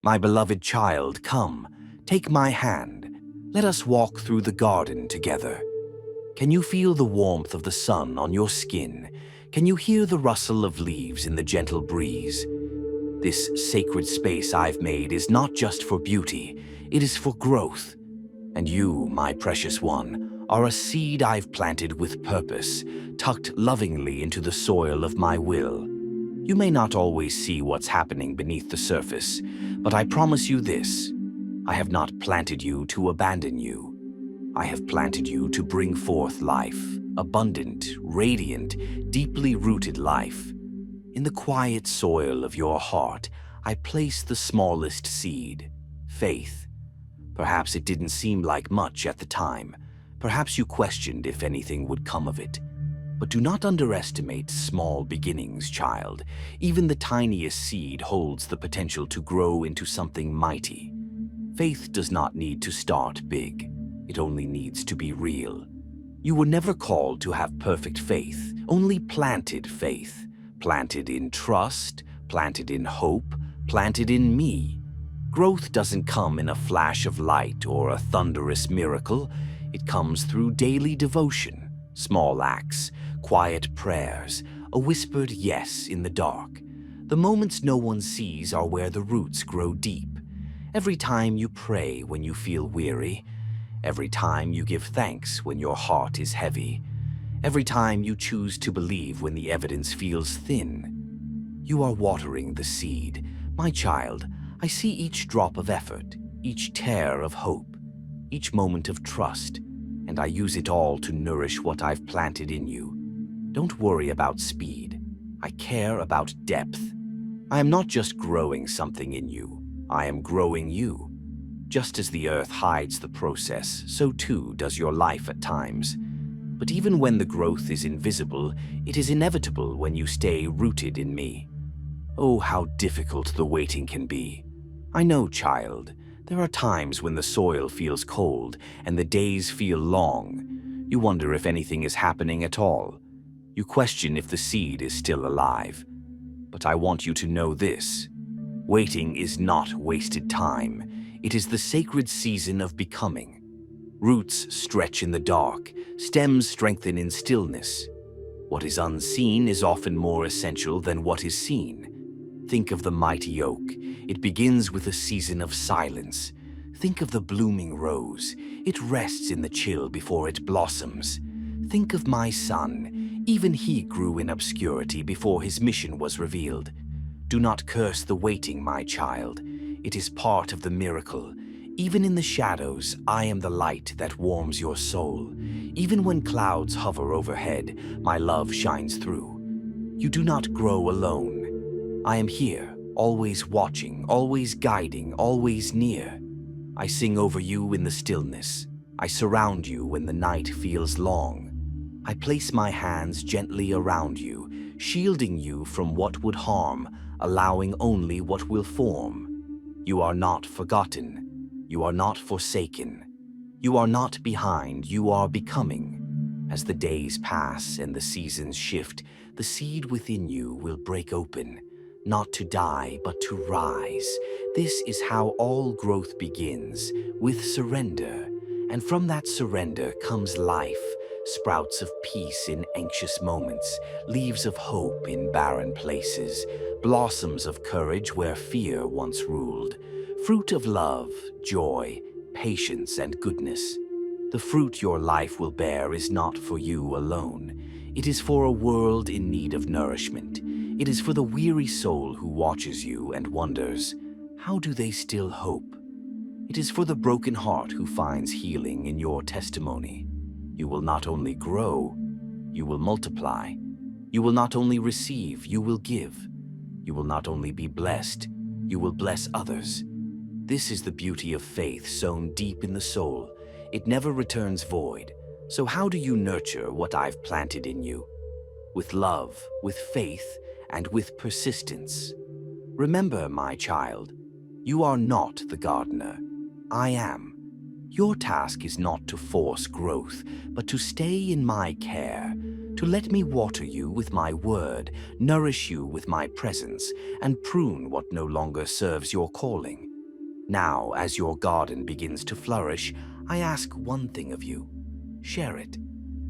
My beloved child, come, take my hand. Let us walk through the garden together. Can you feel the warmth of the sun on your skin? Can you hear the rustle of leaves in the gentle breeze? This sacred space I've made is not just for beauty, it is for growth. And you, my precious one, are a seed I've planted with purpose, tucked lovingly into the soil of my will. You may not always see what's happening beneath the surface, but I promise you this: I have not planted you to abandon you. I have planted you to bring forth life, abundant, radiant, deeply rooted life. In the quiet soil of your heart, I place the smallest seed, faith. Perhaps it didn't seem like much at the time. Perhaps you questioned if anything would come of it. But do not underestimate small beginnings, child. Even the tiniest seed holds the potential to grow into something mighty. Faith does not need to start big. It only needs to be real. You were never called to have perfect faith, only planted faith. Planted in trust, planted in hope, planted in me. Growth doesn't come in a flash of light or a thunderous miracle. It comes through daily devotion, small acts, quiet prayers, a whispered yes in the dark. The moments no one sees are where the roots grow deep. Every time you pray when you feel weary, every time you give thanks when your heart is heavy, every time you choose to believe when the evidence feels thin, you are watering the seed. My child, I see each drop of effort, each tear of hope, each moment of trust, and I use it all to nourish what I've planted in you. Don't worry about speed. I care about depth. I am not just growing something in you. I am growing you. Just as the earth hides the process, so too does your life at times. But even when the growth is invisible, it is inevitable when you stay rooted in me. Oh, how difficult the waiting can be. I know, child. There are times when the soil feels cold and the days feel long. You wonder if anything is happening at all. You question if the seed is still alive. But I want you to know this: waiting is not wasted time. It is the sacred season of becoming. Roots stretch in the dark, stems strengthen in stillness. What is unseen is often more essential than what is seen. Think of the mighty oak. It begins with a season of silence. Think of the blooming rose. It rests in the chill before it blossoms. Think of my son. Even he grew in obscurity before his mission was revealed. Do not curse the waiting, my child. It is part of the miracle. Even in the shadows, I am the light that warms your soul. Even when clouds hover overhead, my love shines through. You do not grow alone. I am here, always watching, always guiding, always near. I sing over you in the stillness. I surround you when the night feels long. I place my hands gently around you, shielding you from what would harm, allowing only what will form. You are not forgotten. You are not forsaken. You are not behind. You are becoming. As the days pass and the seasons shift, the seed within you will break open, not to die, but to rise. This is how all growth begins, with surrender. And from that surrender comes life, sprouts of peace in anxious moments, leaves of hope in barren places, blossoms of courage where fear once ruled, fruit of love, joy, patience, and goodness. The fruit your life will bear is not for you alone. It is for a world in need of nourishment. It is for the weary soul who watches you and wonders, how do they still hope? It is for the broken heart who finds healing in your testimony. You will not only grow, you will multiply. You will not only receive, you will give. You will not only be blessed, you will bless others. This is the beauty of faith sown deep in the soul. It never returns void. So how do you nurture what I've planted in you? With love, with faith, and with persistence. Remember, my child, you are not the gardener. I am. Your task is not to force growth, but to stay in my care, to let me water you with my word, nourish you with my presence, and prune what no longer serves your calling. Now, as your garden begins to flourish, I ask one thing of you. Share it.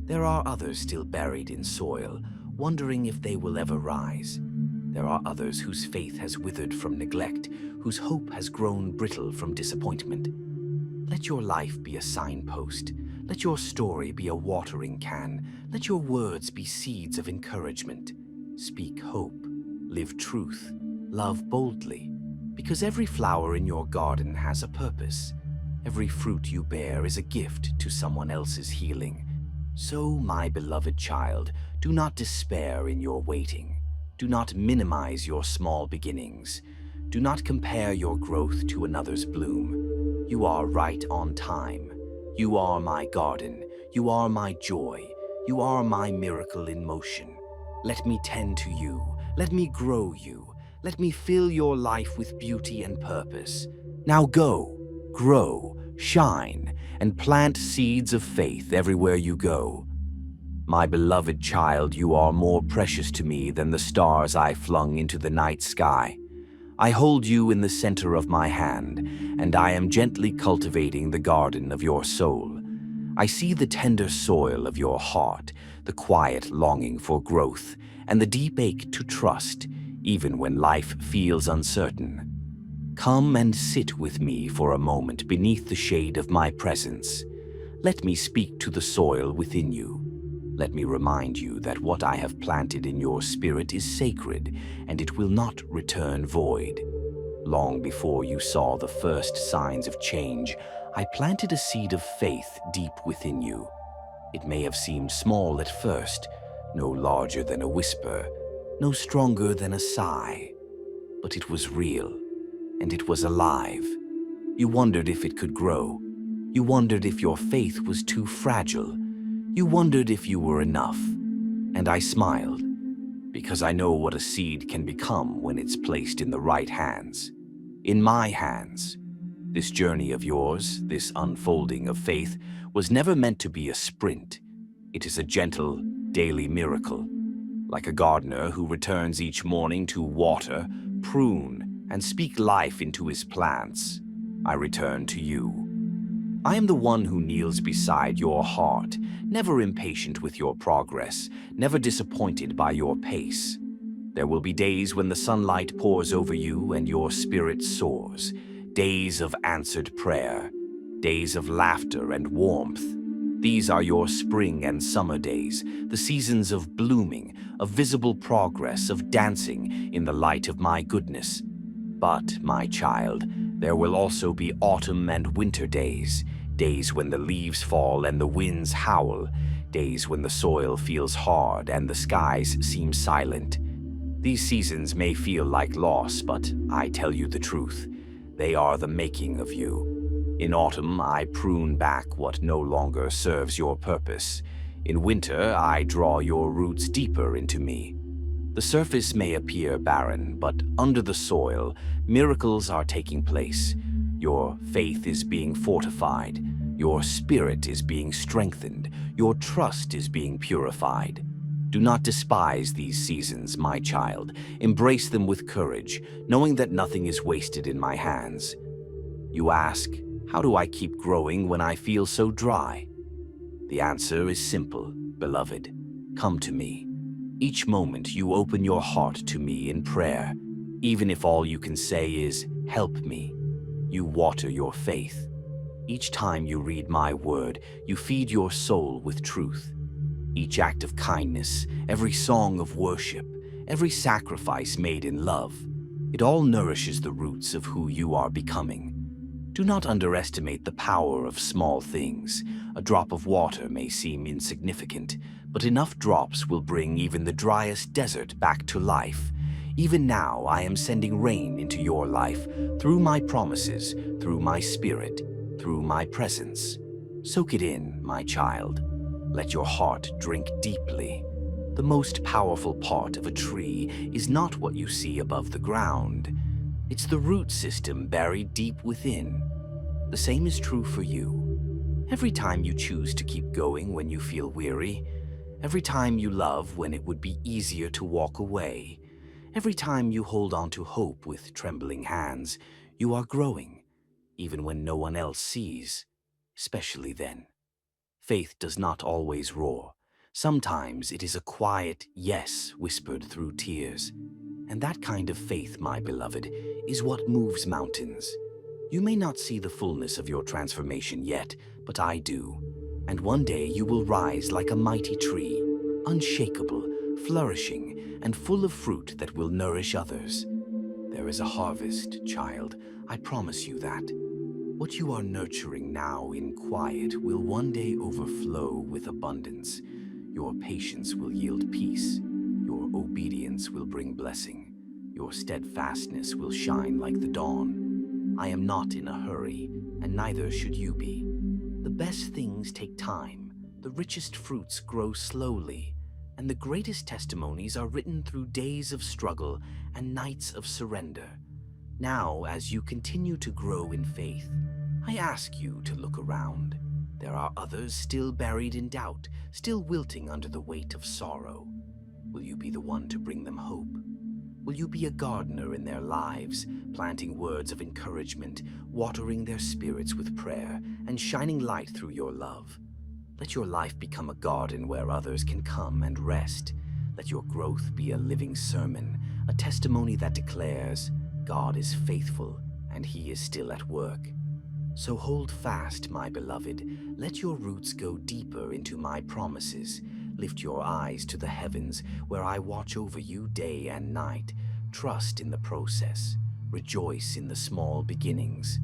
There are others still buried in soil, wondering if they will ever rise. There are others whose faith has withered from neglect, whose hope has grown brittle from disappointment. Let your life be a signpost. Let your story be a watering can. Let your words be seeds of encouragement. Speak hope. Live truth. Love boldly. Because every flower in your garden has a purpose. Every fruit you bear is a gift to someone else's healing. So, my beloved child, do not despair in your waiting. Do not minimize your small beginnings. Do not compare your growth to another's bloom. You are right on time. You are my garden. You are my joy. You are my miracle in motion. Let me tend to you. Let me grow you. Let me fill your life with beauty and purpose. Now go, grow, shine, and plant seeds of faith everywhere you go. My beloved child, you are more precious to me than the stars I flung into the night sky. I hold you in the center of my hand, and I am gently cultivating the garden of your soul. I see the tender soil of your heart, the quiet longing for growth, and the deep ache to trust, even when life feels uncertain. Come and sit with me for a moment beneath the shade of my presence. Let me speak to the soil within you. Let me remind you that what I have planted in your spirit is sacred, and it will not return void. Long before you saw the first signs of change, I planted a seed of faith deep within you. It may have seemed small at first, no larger than a whisper, no stronger than a sigh, but it was real, and it was alive. You wondered if it could grow. You wondered if your faith was too fragile. You wondered if you were enough. And I smiled, because I know what a seed can become when it's placed in the right hands. In my hands. This journey of yours, this unfolding of faith, was never meant to be a sprint. It is a gentle, daily miracle. Like a gardener who returns each morning to water, prune, and speak life into his plants, I return to you. I am the one who kneels beside your heart, never impatient with your progress, never disappointed by your pace. There will be days when the sunlight pours over you and your spirit soars, days of answered prayer, days of laughter and warmth. These are your spring and summer days, the seasons of blooming, of visible progress, of dancing in the light of my goodness. But, my child, there will also be autumn and winter days, days when the leaves fall and the winds howl, days when the soil feels hard and the skies seem silent. These seasons may feel like loss, but I tell you the truth. They are the making of you. In autumn, I prune back what no longer serves your purpose. In winter, I draw your roots deeper into me. The surface may appear barren, but under the soil, miracles are taking place. Your faith is being fortified. Your spirit is being strengthened. Your trust is being purified. Do not despise these seasons, my child. Embrace them with courage, knowing that nothing is wasted in my hands. You ask, how do I keep growing when I feel so dry? The answer is simple, beloved. Come to me. Each moment you open your heart to me in prayer, even if all you can say is, help me. You water your faith. Each time you read my word, you feed your soul with truth. Each act of kindness, every song of worship, every sacrifice made in love, it all nourishes the roots of who you are becoming. Do not underestimate the power of small things. A drop of water may seem insignificant, but enough drops will bring even the driest desert back to life. Even now, I am sending rain into your life through my promises, through my spirit, through my presence. Soak it in, my child. Let your heart drink deeply. The most powerful part of a tree is not what you see above the ground. It's the root system buried deep within. The same is true for you. Every time you choose to keep going when you feel weary, every time you love when it would be easier to walk away, every time you hold on to hope with trembling hands, you are growing. even when no one else sees, especially then. Faith does not always roar. Sometimes it is a quiet yes whispered through tears. And that kind of faith, my beloved, is what moves mountains. You may not see the fullness of your transformation yet, but I do. And one day you will rise like a mighty tree, unshakable, flourishing, and full of fruit that will nourish others. There is a harvest, child, I promise you that. What you are nurturing now in quiet will one day overflow with abundance. Your patience will yield peace. Your obedience will bring blessing. Your steadfastness will shine like the dawn. I am not in a hurry, and neither should you be. The best things take time. The richest fruits grow slowly. And the greatest testimonies are written through days of struggle and nights of surrender. Now, as you continue to grow in faith, I ask you to look around. There are others still buried in doubt, still wilting under the weight of sorrow. Will you be the one to bring them hope? Will you be a gardener in their lives, planting words of encouragement, watering their spirits with prayer, and shining light through your love? Let your life become a garden where others can come and rest. Let your growth be a living sermon, a testimony that declares, God is faithful and He is still at work. So hold fast, my beloved. Let your roots go deeper into my promises. Lift your eyes to the heavens, where I watch over you day and night. Trust in the process. Rejoice in the small beginnings.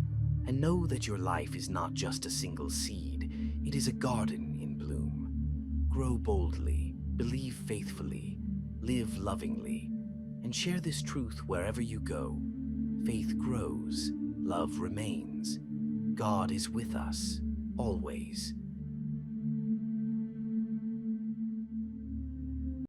And know that your life is not just a single seed. It is a garden in bloom. Grow boldly, believe faithfully, live lovingly, and share this truth wherever you go. Faith grows, love remains. God is with us, always.